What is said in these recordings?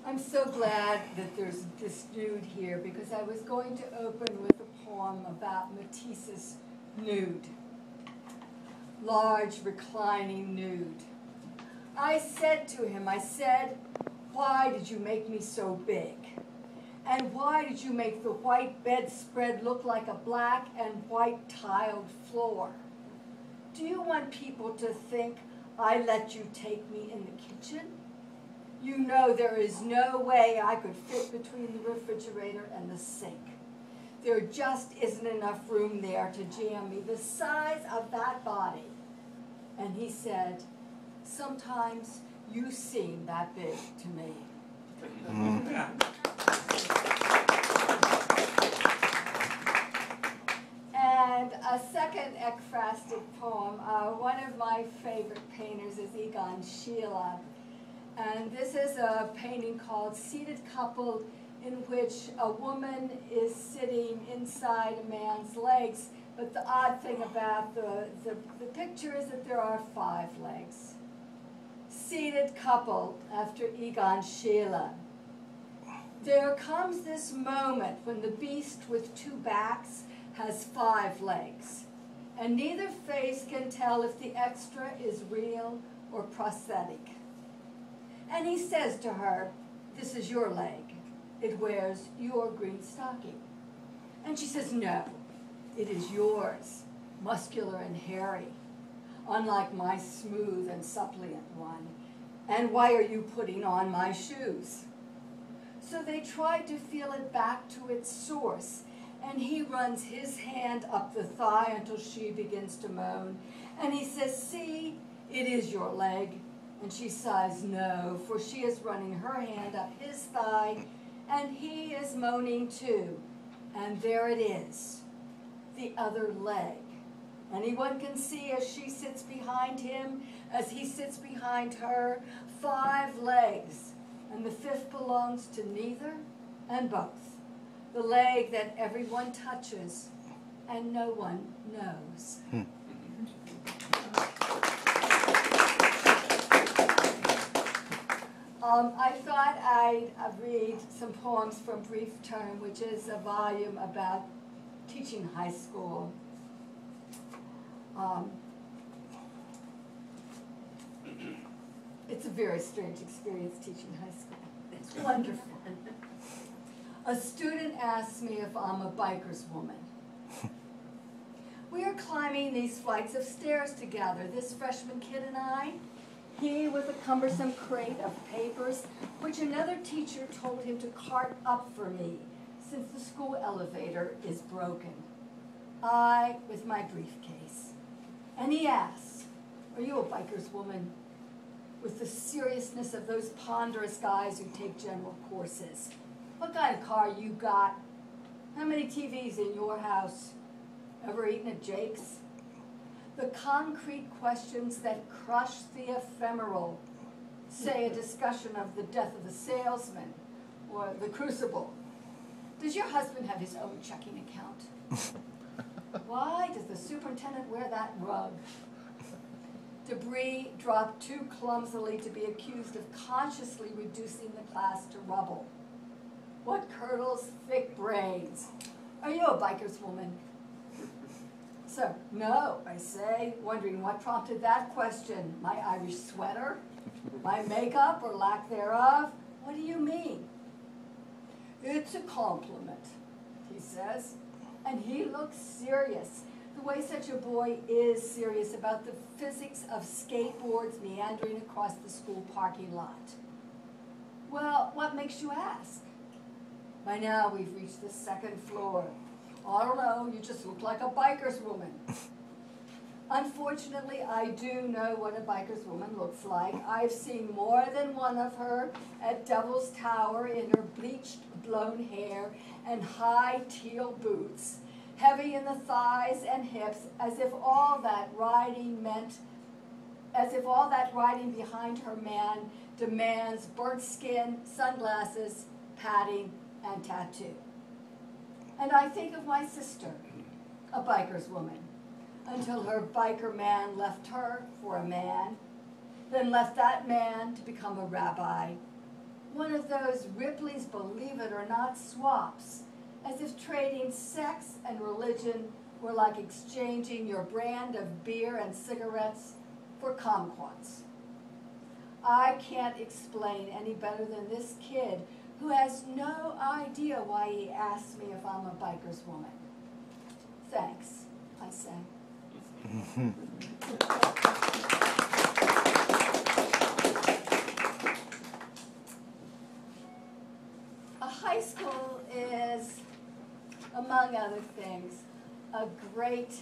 I'm so glad that there's this nude here because I was going to open with a poem about Matisses' nude. Large, reclining nude. I said to him, why did you make me so big? And why did you make the white bedspread look like a black and white tiled floor? Do you want people to think I let you take me in the kitchen? You know there is no way I could fit between the refrigerator and the sink. There just isn't enough room there to jam me the size of that body. And he said, sometimes you seem that big to me. And a second ekphrastic poem, one of my favorite painters is Egon Schiele. And this is a painting called Seated Couple, in which a woman is sitting inside a man's legs. But the odd thing about the picture is that there are 5 legs. Seated couple, after Egon Schiele. There comes this moment when the beast with 2 backs has 5 legs, and neither face can tell if the extra is real or prosthetic. And he says to her, this is your leg. It wears your green stocking. And she says, no, it is yours, muscular and hairy, unlike my smooth and suppliant one. And why are you putting on my shoes? So they try to feel it back to its source, and he runs his hand up the thigh until she begins to moan. And he says, see, it is your leg. And she sighs no, for she is running her hand up his thigh, and he is moaning too. And there it is, the other leg. Anyone can see as she sits behind him, as he sits behind her, 5 legs, and the 5th belongs to neither and both. The leg that everyone touches and no one knows. I thought I'd read some poems from Brief Term, which is a volume about teaching high school. It's a very strange experience teaching high school. It's wonderful. A student asks me if I'm a biker's woman. We are climbing these flights of stairs together, this freshman kid and I. He with a cumbersome crate of papers, which another teacher told him to cart up for me, since the school elevator is broken. I with my briefcase. And he asks, are you a biker's woman? With the seriousness of those ponderous guys who take general courses. What kind of car you got? How many TVs in your house? Ever eaten at Jake's? The concrete questions that crush the ephemeral, say a discussion of the death of the salesman or the crucible. Does your husband have his own checking account? Why does the superintendent wear that rug? Debris dropped too clumsily to be accused of consciously reducing the class to rubble. What curdles thick brains? Are you a biker's woman? So, no, I say, wondering what prompted that question. My Irish sweater? My makeup or lack thereof? What do you mean? It's a compliment, he says, and he looks serious. The way such a boy is serious about the physics of skateboards meandering across the school parking lot. Well, what makes you ask? By now we've reached the 2nd floor. I don't know, you just look like a biker's woman. Unfortunately, I do know what a biker's woman looks like. I've seen more than one of her at Devil's Tower in her bleached, blown hair and high teal boots, heavy in the thighs and hips, as if all that riding behind her man demands burnt skin, sunglasses, padding, and tattoo. And I think of my sister, a biker's woman, until her biker man left her for a man, then left that man to become a rabbi. one of those Ripley's Believe It or Not swaps, as if trading sex and religion were like exchanging your brand of beer and cigarettes for kumquats. I can't explain any better than this kid who has no idea why he asked me if I'm a biker's woman. Thanks, I say. A high school is, among other things, a great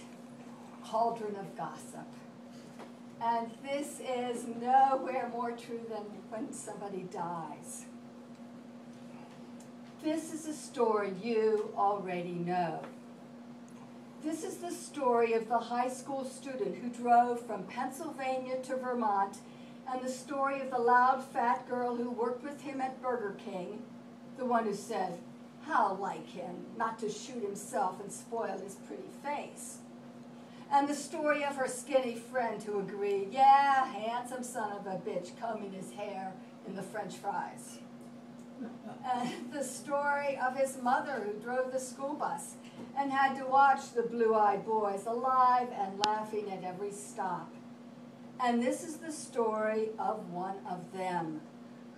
cauldron of gossip. And this is nowhere more true than when somebody dies. This is a story you already know. This is the story of the high school student who drove from Pennsylvania to Vermont, and the story of the loud fat girl who worked with him at Burger King, the one who said, how like him not to shoot himself and spoil his pretty face. And the story of her skinny friend who agreed, yeah, handsome son of a bitch combing his hair in the French fries. And the story of his mother who drove the school bus and had to watch the blue-eyed boys alive and laughing at every stop. And this is the story of one of them,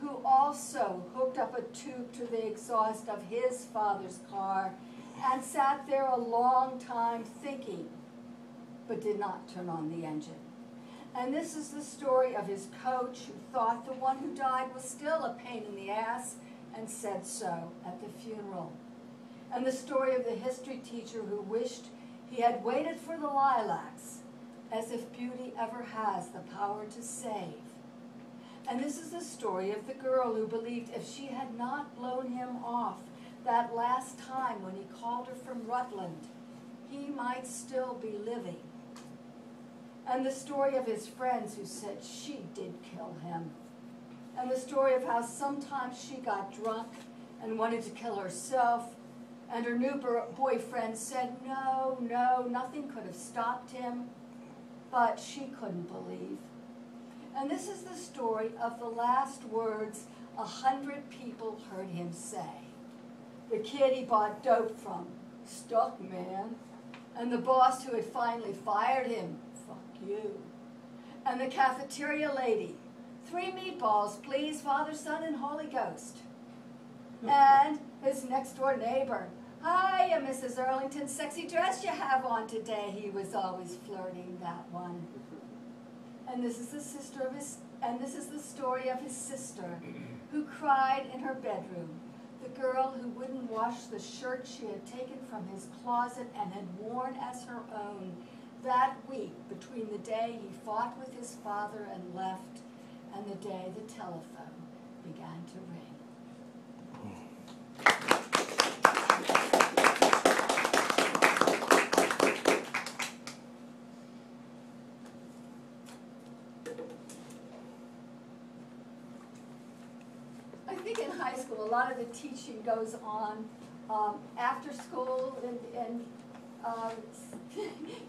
who also hooked up a tube to the exhaust of his father's car and sat there a long time thinking, but did not turn on the engine. And this is the story of his coach who thought the one who died was still a pain in the ass and said so at the funeral. And the story of the history teacher who wished he had waited for the lilacs, as if beauty ever has the power to save. And this is the story of the girl who believed if she had not blown him off that last time when he called her from Rutland, he might still be living. And the story of his friends who said she did kill him. And the story of how sometimes she got drunk and wanted to kill herself, and her new boyfriend said, no, nothing could have stopped him, but she couldn't believe. And this is the story of the last words 100 people heard him say. The kid he bought dope from, stuck man, and the boss who had finally fired him, fuck you, and the cafeteria lady, 3 meatballs, please, Father, Son, and Holy Ghost. And his next-door neighbor, hiya, Mrs. Earlington, sexy dress you have on today. He was always flirting, that one. And this is the story of his sister, who cried in her bedroom, the girl who wouldn't wash the shirt she had taken from his closet and had worn as her own that week between the day he fought with his father and left and the day the telephone began to ring. I think in high school, a lot of the teaching goes on after school, and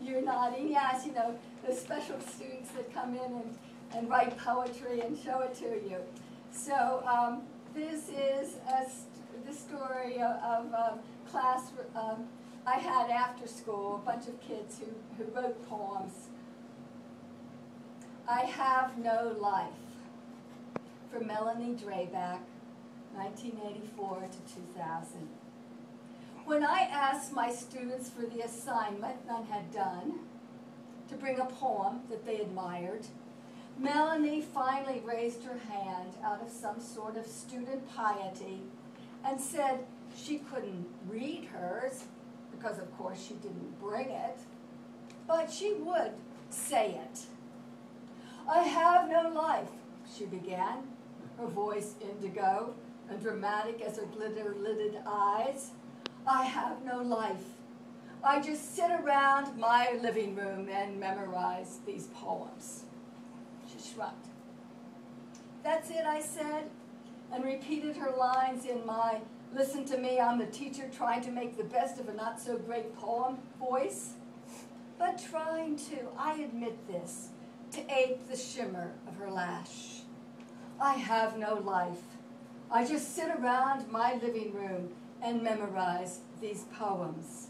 you're nodding. Yes, you know, the special students that come in and write poetry and show it to you. So this is the story of class I had after school, a bunch of kids who wrote poems. I Have No Life, for Melanie Drayback, 1984 to 2000. When I asked my students for the assignment none had done, to bring a poem that they admired, Melanie finally raised her hand out of some sort of student piety and said she couldn't read hers, because of course she didn't bring it, but she would say it. I have no life, she began, her voice indigo and dramatic as her glitter-lidded eyes. I have no life. I just sit around my living room and memorize these poems. She shrugged. That's it, I said, and repeated her lines in my listen to me, I'm the teacher trying to make the best of a not-so-great poem voice, but trying to, I admit this, to ape the shimmer of her lash. I have no life. I just sit around my living room and memorize these poems.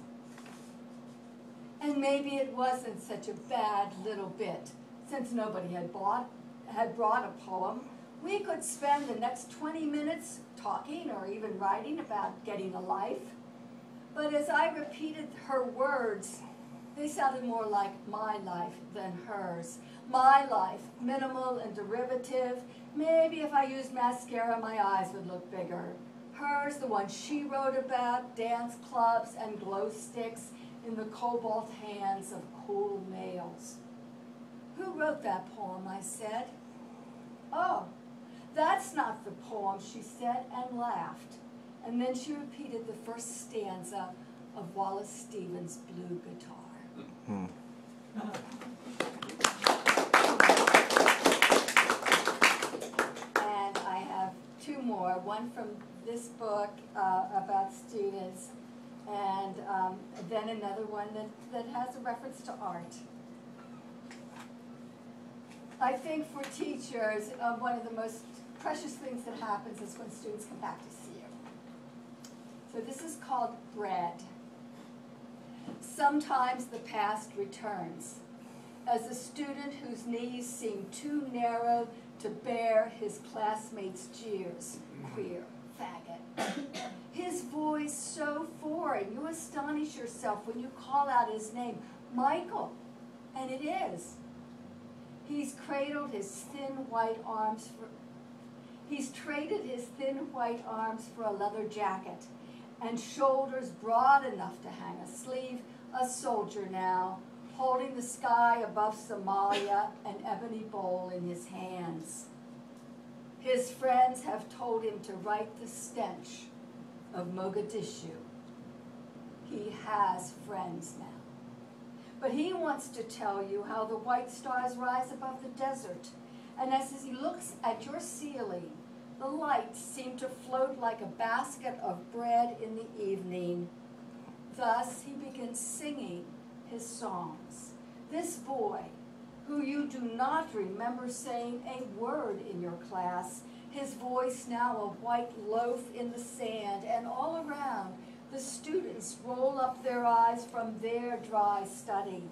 And maybe it wasn't such a bad little bit, since nobody had brought a poem. We could spend the next 20 minutes talking or even writing about getting a life. But as I repeated her words, they sounded more like my life than hers. My life, minimal and derivative. Maybe if I used mascara, my eyes would look bigger. Hers, the one she wrote about, dance clubs and glow sticks in the cobalt hands of cool males. Who wrote that poem, I said. Oh, that's not the poem, she said, and laughed. And then she repeated the first stanza of Wallace Stevens' Blue Guitar. And I have two more, one from this book about students, and then another one that has a reference to art. I think for teachers, one of the most precious things that happens is when students come back to see you. So this is called Bread. Sometimes the past returns, as a student whose knees seem too narrow to bear his classmates' jeers. Queer, faggot. His voice so foreign, you astonish yourself when you call out his name, Michael, and it is. He's cradled his thin white arms he's traded his thin white arms for a leather jacket and shoulders broad enough to hang a sleeve, a soldier now, holding the sky above Somalia, an ebony bowl in his hands. His friends have told him to write the stench of Mogadishu. He has friends now. But he wants to tell you how the white stars rise above the desert, and as he looks at your ceiling, the lights seem to float like a basket of bread in the evening. Thus he begins singing his songs. This boy, who you do not remember saying a word in your class, his voice now a white loaf in the sand, and all around the students roll up their eyes from their dry study,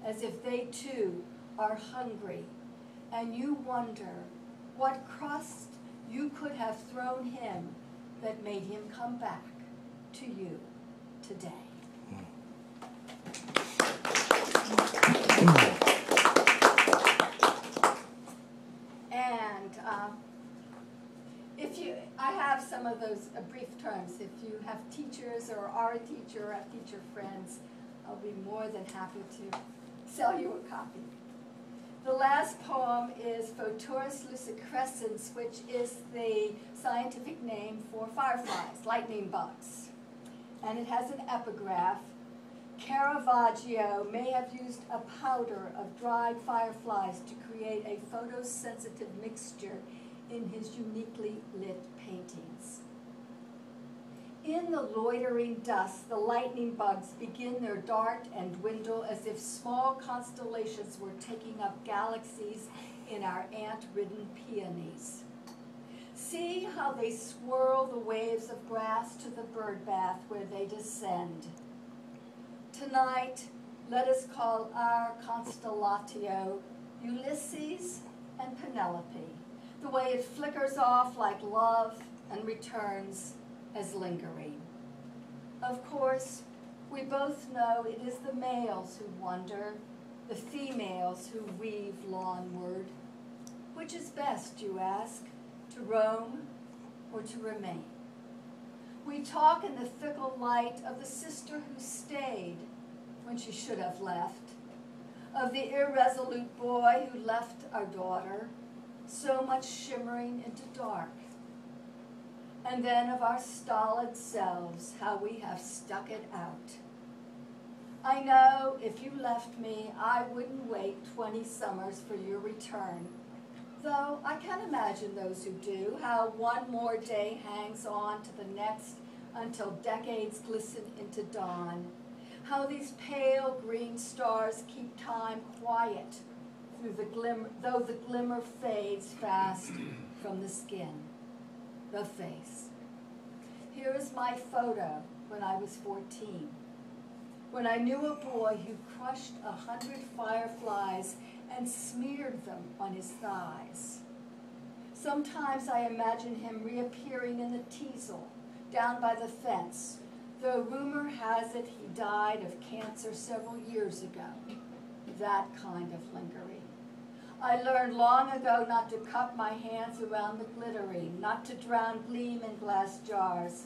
as if they too are hungry, and you wonder what crust you could have thrown him that made him come back to you today. And I have some of those brief terms. If you have teachers or are a teacher or have teacher friends, I'll be more than happy to sell you a copy. The last poem is Photurus lucicrescens, which is the scientific name for fireflies, lightning bugs. And it has an epigraph. Caravaggio may have used a powder of dried fireflies to create a photosensitive mixture in his uniquely lit paintings. In the loitering dust, the lightning bugs begin their dart and dwindle as if small constellations were taking up galaxies in our ant-ridden peonies. See how they swirl the waves of grass to the bird bath where they descend. Tonight, let us call our constellatio Ulysses and Penelope, the way it flickers off like love and returns as lingering. Of course, we both know it is the males who wonder, the females who weave lawnward. Which is best, you ask, to roam or to remain? We talk in the fickle light of the sister who stayed when she should have left, of the irresolute boy who left our daughter, so much shimmering into dark, and then of our stolid selves, how we have stuck it out. I know if you left me, I wouldn't wait 20 summers for your return, though I can imagine those who do, how one more day hangs on to the next until decades glisten into dawn, how these pale green stars keep time quiet through the glimmer, though the glimmer fades fast from the skin. the face. Here is my photo when I was 14, when I knew a boy who crushed 100 fireflies and smeared them on his thighs. Sometimes I imagine him reappearing in the teasel down by the fence, though rumor has it he died of cancer several years ago. That kind of lingering. I learned long ago not to cup my hands around the glittering, not to drown gleam in glass jars.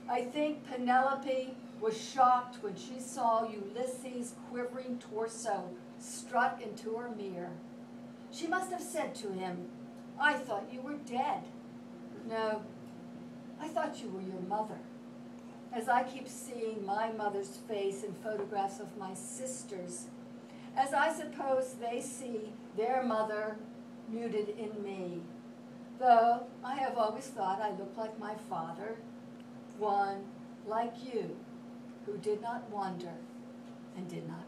I think Penelope was shocked when she saw Ulysses' quivering torso strut into her mirror. She must have said to him, "I thought you were dead." No, I thought you were your mother. As I keep seeing my mother's face in photographs of my sisters, as I suppose they see their mother nuded in me, though I have always thought I looked like my father, one like you, who did not wonder and did not